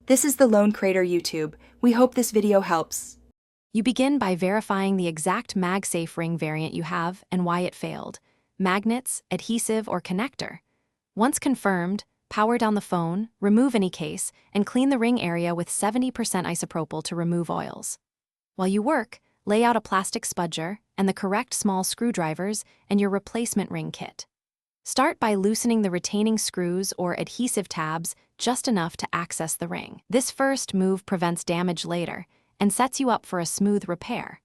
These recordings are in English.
This is the Lone Crater YouTube. We hope this video helps. You begin by verifying the exact MagSafe ring variant you have and why it failed: magnets, adhesive, or connector. Once confirmed, power down the phone, remove any case, and clean the ring area with 70% isopropyl to remove oils. While you work, lay out a plastic spudger and the correct small screwdrivers and your replacement ring kit. Start by loosening the retaining screws or adhesive tabs just enough to access the ring. This first move prevents damage later and sets you up for a smooth repair.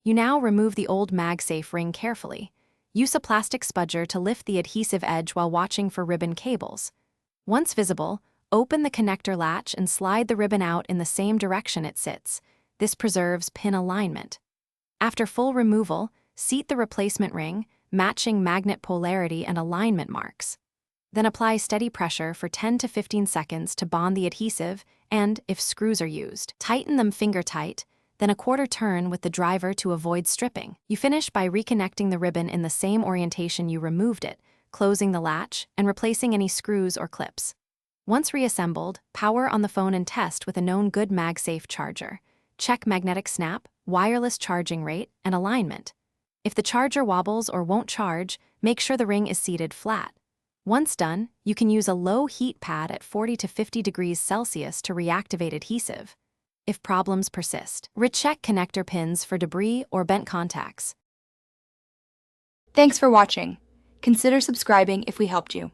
You now remove the old MagSafe ring carefully. Use a plastic spudger to lift the adhesive edge while watching for ribbon cables. Once visible, open the connector latch and slide the ribbon out in the same direction it sits. This preserves pin alignment. After full removal, seat the replacement ring, matching magnet polarity and alignment marks. Then apply steady pressure for 10 to 15 seconds to bond the adhesive and, if screws are used, tighten them finger tight, then a quarter turn with the driver to avoid stripping. You finish by reconnecting the ribbon in the same orientation you removed it, closing the latch, and replacing any screws or clips. Once reassembled, power on the phone and test with a known good MagSafe charger. Check magnetic snap, wireless charging rate, and alignment. If the charger wobbles or won't charge, make sure the ring is seated flat. Once done, you can use a low heat pad at 40 to 50 degrees Celsius to reactivate adhesive. If problems persist, recheck connector pins for debris or bent contacts. Thanks for watching. Consider subscribing if we helped you.